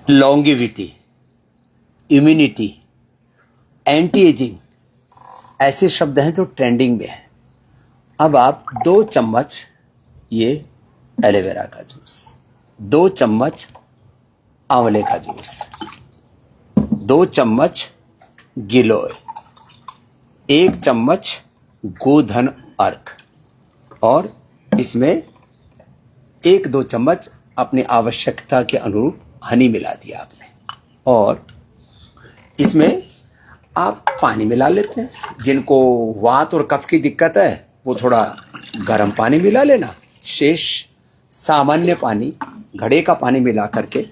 Longevity, immunity, anti ageing, ऐसे शब्द हैं जो ट्रेंडिंग में हैं। अब आप 2 चम्मच ये एलोवेरा का जूस, 2 चम्मच आंवले का जूस, 2 चम्मच गिलोय, 1 चम्मच गोधन अर्क, और इसमें 1-2 चम्मच अपनी आवश्यकता के अनुरूप हनी मिला दिया आपने, और इसमें आप पानी मिला लेते हैं। जिनको वात और कफ की दिक्कत है वो थोड़ा गर्म पानी मिला लेना, शेष सामान्य पानी, घड़े का पानी मिला करके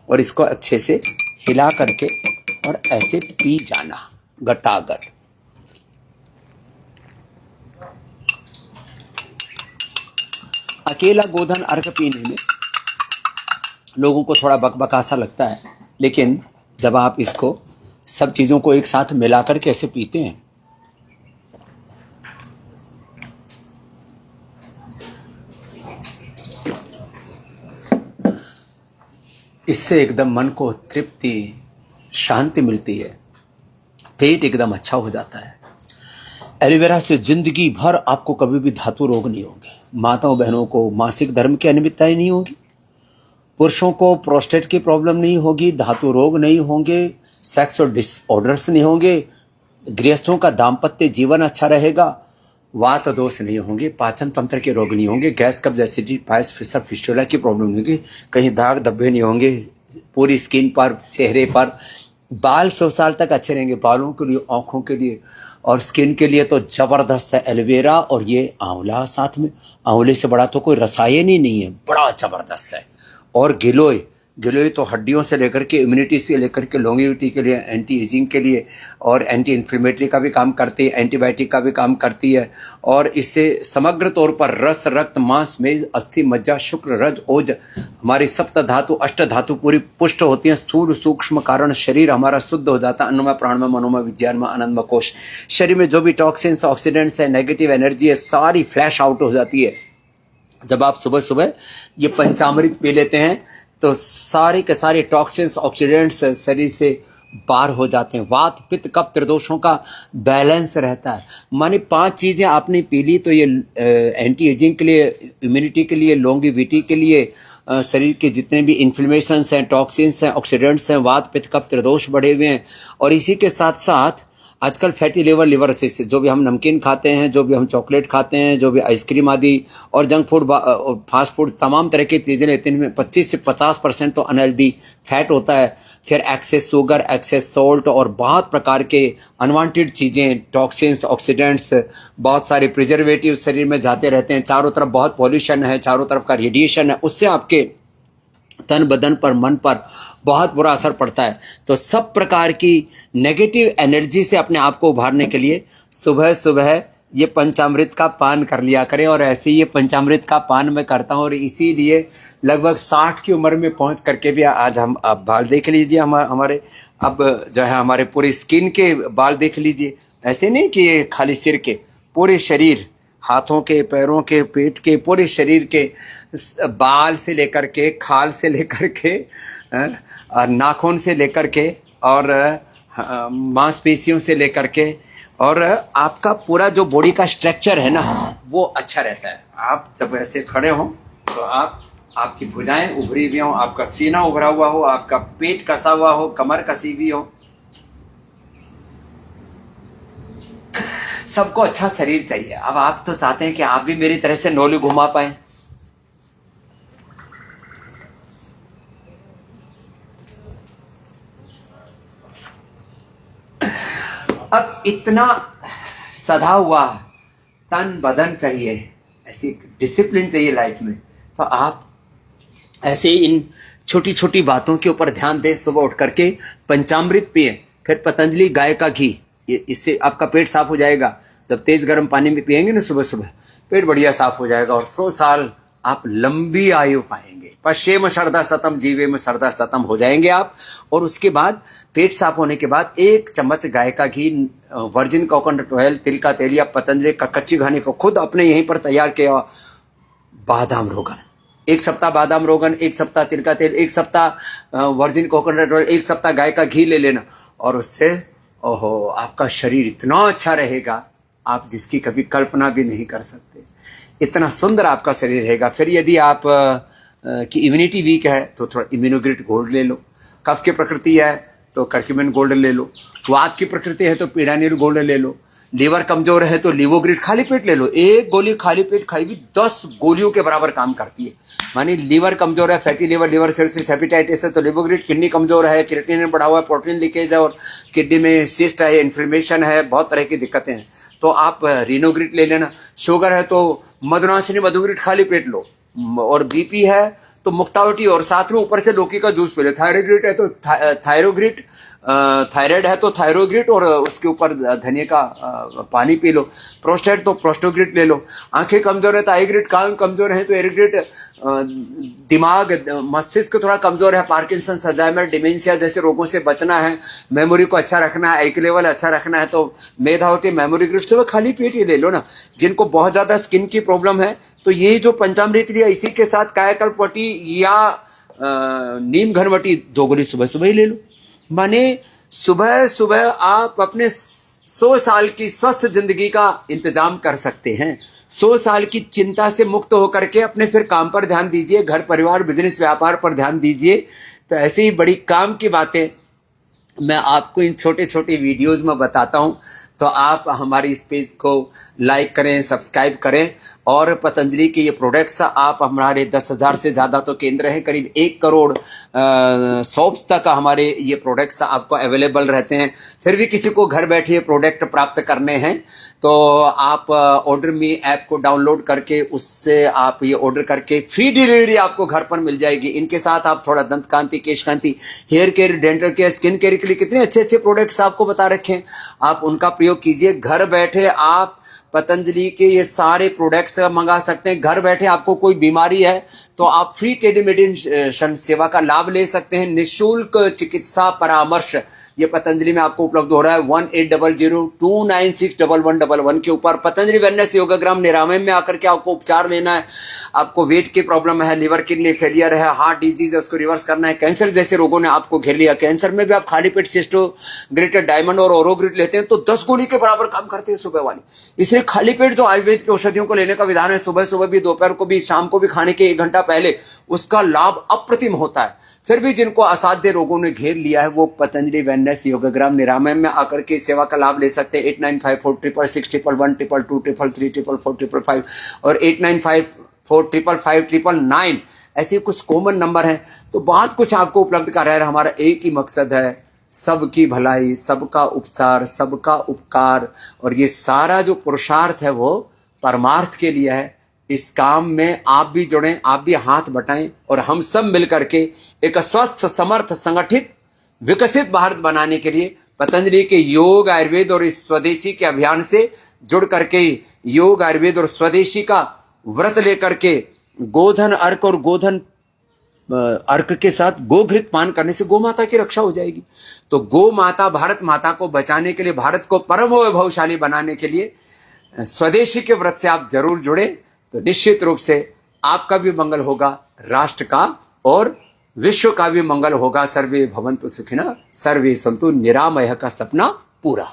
और इसको अच्छे से हिला करके और ऐसे पी जाना गटागट। अकेला गोधन अर्क पीने में लोगों को थोड़ा बकबका सा लगता है, लेकिन जब आप इसको सब चीजों को एक साथ मिलाकर के ऐसे पीते हैं, इससे एकदम मन को तृप्ति, शांति मिलती है, पेट एकदम अच्छा हो जाता है। एलोवेरा से जिंदगी भर आपको कभी भी धातु रोग नहीं होंगे। माताओं बहनों को मासिक धर्म की अनियमितताएं नहीं होगी, पुरुषों को प्रोस्टेट की प्रॉब्लम नहीं होगी, धातु रोग नहीं होंगे, सेक्स और डिसऑर्डर्स नहीं होंगे, गृहस्थों का दाम्पत्य जीवन अच्छा रहेगा, वात दोष नहीं होंगे, पाचन तंत्र के रोग नहीं होंगे, गैस कब्ज एसिडिटी पायस फिसर फिस्टुला की प्रॉब्लम नहीं होगी, कहीं दाग धब्बे नहीं होंगे, पूरी स्किन पर, चेहरे पर, बाल 100 साल तक अच्छे रहेंगे, बालों के लिए, आंखों के लिए और स्किन के लिए तो जबरदस्त है एलोवेरा। और ये आंवला साथ में, आंवले से बड़ा तो कोई रसायन ही नहीं है, बड़ा जबरदस्त है। और गिलोय, गिलोय तो हड्डियों से लेकर के इम्यूनिटी से लेकर के लॉन्गिविटी के लिए, एंटी एजिंग के लिए और एंटी इन्फ्लेमेटरी का भी काम करती है, एंटीबायोटिक का भी काम करती है, और इससे समग्र तौर पर रस, रक्त, मांस, मेद, अस्थि, मज्जा, शुक्र, रज, ओज, हमारी सप्त धातु, अष्ट धातु पूरी पुष्ट होती है। स्थूल सूक्ष्म कारण शरीर हमारा शुद्ध हो जाता है। अन्नमय, प्राणमय, मनोमय, विज्ञानमय, आनंदमय कोश। शरीर में जो भी टॉक्सिन्स, ऑक्सीडेंट्स है, नेगेटिव एनर्जी है, सारी फ्लैश आउट हो जाती है। जब आप सुबह सुबह ये पंचामृत पी लेते हैं तो सारे के सारे टॉक्सिन्स, ऑक्सीडेंट्स शरीर से बाहर हो जाते हैं। वात, पित्त, कफ, त्रिदोषों का बैलेंस रहता है। माने 5 चीजें आपने पी ली तो ये एंटी एजिंग के लिए, इम्यूनिटी के लिए, लॉन्गिविटी के लिए, शरीर के जितने भी इन्फ्लेमेशंस हैं, टॉक्सिन्स हैं, ऑक्सीडेंट्स हैं, वात, पित्त, कफ, त्रिदोष बढ़े हुए हैं। और इसी के साथ साथ आजकल फैटी लिवर से जो भी हम नमकीन खाते हैं, जो भी हम चॉकलेट खाते हैं, जो भी आइसक्रीम आदि और जंक फूड, फास्ट फूड, तमाम तरह की चीजें लेते हैं, इनमें 25 से 50% तो अनहेल्दी फैट होता है। फिर एक्सेस शुगर, एक्सेस सॉल्ट और बहुत प्रकार के अनवांटेड चीजें, टॉक्सिन्स, ऑक्सीडेंट्स, बहुत सारे प्रिजर्वेटिव शरीर में जाते रहते हैं। चारों तरफ बहुत पॉल्यूशन है, चारों तरफ का रेडिएशन है, उससे आपके तन बदन पर, मन पर बहुत बुरा असर पड़ता है। तो सब प्रकार की नेगेटिव एनर्जी से अपने आप को उभारने के लिए सुबह सुबह ये पंचामृत का पान कर लिया करें। और ऐसे ही ये पंचामृत का पान मैं करता हूँ, और इसीलिए लगभग 60 की उम्र में पहुंच करके भी आज हम, आप बाल देख लीजिए हमारे, अब जो है हमारे पूरे स्किन के बाल देख लीजिए। ऐसे नहीं कि खाली सिर के, पूरे शरीर, हाथों के, पैरों के, पेट के, पूरे शरीर के बाल से लेकर के, खाल से लेकर के, नाखून से लेकर के, और मांसपेशियों से लेकर के, और आपका पूरा जो बॉडी का स्ट्रक्चर है ना, वो अच्छा रहता है। आप जब ऐसे खड़े हो तो आपकी भुजाएं उभरी हुई हो, आपका सीना उभरा हुआ हो, आपका पेट कसा हुआ हो, कमर कसी हुई हो, सबको अच्छा शरीर चाहिए। अब आप तो चाहते हैं कि आप भी मेरी तरह से नौली घुमा पाए। अब इतना सधा हुआ तन बदन चाहिए, ऐसी डिसिप्लिन चाहिए लाइफ में, तो आप ऐसे इन छोटी छोटी बातों के ऊपर ध्यान दें। सुबह उठ करके पंचामृत पिए, फिर पतंजलि गाय का घी, इससे आपका पेट साफ हो जाएगा। जब तेज गर्म पानी में पिएंगे ना सुबह सुबह, पेट बढ़िया साफ हो जाएगा और 100 साल आप लंबी आयु पाएंगे। पश्चिम शरदा सतम जीवे में शरदा सतम हो जाएंगे आप। और उसके बाद पेट साफ होने के बाद 1 चम्मच गाय का घी, वर्जिन कोकोनट ऑयल, तिल का तेल या पतंजलि का कच्ची घानी को खुद अपने यहीं पर तैयार किया बादाम रोगन, एक सप्ताह बादाम रोगन, एक सप्ताह तिल का तेल, एक सप्ताह वर्जिन कोकोनट ऑयल, एक सप्ताह गाय का घी ले लेना, और उससे ओहो आपका शरीर इतना अच्छा रहेगा आप जिसकी कभी कल्पना भी नहीं कर सकते। इतना सुंदर आपका शरीर रहेगा। फिर यदि आप की इम्यूनिटी वीक है तो थोड़ा इम्यूनोग्रिड गोल्ड ले लो, कफ की प्रकृति है तो करक्यूमिन गोल्ड ले लो, वात की प्रकृति है तो पीडानिल गोल्ड ले लो, लीवर कमजोर है तो लिवोग्रिड खाली पेट ले लो। एक गोली खाली पेट खाई भी 10 गोलियों के बराबर काम करती है। मानी लीवर कमजोर है, fatty liver, liver cirrhosis, hepatitis है तो लिवोग्रिड, किडनी कमजोर है, क्रिएटिनिन बढ़ा हुआ है, प्रोटीन लीकेज है और किडनी में सिस्ट है, इन्फ्लेमेशन है, बहुत तरह की दिक्कतें हैं तो आप रीनोग्रिड ले लेना। शुगर है तो मधुनाशिनी मधुग्रिड खाली पेट लो, और बीपी है तो मुक्तावटी और साथ में ऊपर से लौकी का जूस पी लो। थायरोग्रिड है तो थायरोग्रिड, थायराइड है तो थायरोग्रिड और उसके ऊपर धनिया का पानी पी लो। प्रोस्टेट तो प्रोस्टोग्रिड ले लो। आंखें कमजोर है तो आईग्रिड, कान कमजोर है तो एरिग्रिड, दिमाग मस्तिष्क थोड़ा कमजोर है, पार्किंसन, अल्जाइमर, डिमेंशिया जैसे रोगों से बचना है, मेमोरी को अच्छा रखना है, आईक्यू लेवल अच्छा रखना है तो मेधावती मेमोरी ग्रिड से खाली पेट ही ले लो ना। जिनको बहुत ज्यादा स्किन की प्रॉब्लम है तो ये जो पंचामृत लिया इसी के साथ कायाकल्प वटी या नीम घनवटी 2 गोली सुबह सुबह ही ले लो। माने सुबह सुबह आप अपने 100 साल की स्वस्थ जिंदगी का इंतजाम कर सकते हैं। 100 साल की चिंता से मुक्त होकर के अपने फिर काम पर ध्यान दीजिए, घर परिवार बिजनेस व्यापार पर ध्यान दीजिए। तो ऐसे ही बड़ी काम की बातें मैं आपको इन छोटे छोटे वीडियोस में बताता हूं। तो आप हमारी इस पेज को लाइक करें, सब्सक्राइब करें और पतंजलि के ये प्रोडक्ट्स आप हमारे 10,000 से ज़्यादा तो केंद्र हैं, करीब 1 करोड़ शॉप्स तक हमारे ये प्रोडक्ट्स आपको अवेलेबल रहते हैं। फिर भी किसी को घर बैठे प्रोडक्ट प्राप्त करने हैं तो आप ऑर्डर मी ऐप को डाउनलोड करके उससे आप ये ऑर्डर करके फ्री डिलीवरी आपको घर पर मिल जाएगी। इनके साथ आप थोड़ा Dant Kanti, Kesh Kanti, hair care, dental care, skin care के लिए कितने अच्छे अच्छे प्रोडक्ट्स आपको बता रखे हैं, आप उनका प्रयोग कीजिए। घर बैठे आप पतंजलि के ये सारे प्रोडक्ट्स मंगा सकते हैं। घर बैठे आपको कोई बीमारी है तो आप फ्री टेलीमेडिसिन सेवा का लाभ ले सकते हैं। निःशुल्क चिकित्सा परामर्श ये पतंजलि में आपको उपलब्ध हो रहा है 1800-296-1111 के ऊपर। पतंजलि वेलनेस योगाग्राम निरामय में आकर के आपको उपचार लेना है। आपको वेट की प्रॉब्लम है, लिवर किडनी फेलियर है, हार्ट डिजीज है, उसको रिवर्स करना है, कैंसर जैसे रोगों ने आपको घेर लिया, कैंसर में भी आप खाली पेट सिस्टोग्रिड, डायमंड और ओरोग्रिड लेते हैं तो 10 गोली के बराबर काम करते हैं सुबह वाली। इसलिए खाली पेट जो आयुर्वेद की औषधियों को लेने का विधान है, सुबह सुबह भी, दोपहर को भी, शाम को भी, खाने के 1 घंटा पहले, उसका लाभ अप्रतिम होता है। फिर भी जिनको असाध्य रोगों ने घेर लिया है वो पतंजलि वेलनेस योगाग्राम निरामय में आकर के सेवा का लाभ ले सकते हैं। 895466111133334455 और 8954555599 ऐसे कुछ कॉमन नंबर हैं। तो बहुत कुछ आपको उपलब्ध कर रहा है। हमारा एक ही मकसद है, सबकी भलाई, सबका उपचार, सबका उपकार, और ये सारा जो पुरुषार्थ है वो परमार्थ के लिए है। इस काम में आप भी जुड़ें, आप भी हाथ बटाएं और हम सब मिलकर के एक स्वस्थ, समर्थ, संगठित, विकसित भारत बनाने के लिए पतंजलि के योग, आयुर्वेद और इस स्वदेशी के अभियान से जुड़ करके योग, आयुर्वेद और स्वदेशी का व्रत लेकर के गोधन अर्क और गोधन अर्क के साथ गोघृत पान करने से गौ माता की रक्षा हो जाएगी। तो गौ माता, भारत माता को बचाने के लिए, भारत को परम वैभवशाली बनाने के लिए स्वदेशी के व्रत से आप जरूर जुड़े तो निश्चित रूप से आपका भी मंगल होगा, राष्ट्र का और विश्व का भी मंगल होगा। सर्वे भवन्तु सुखिनः, सर्वे सन्तु निरामयः का सपना पूरा।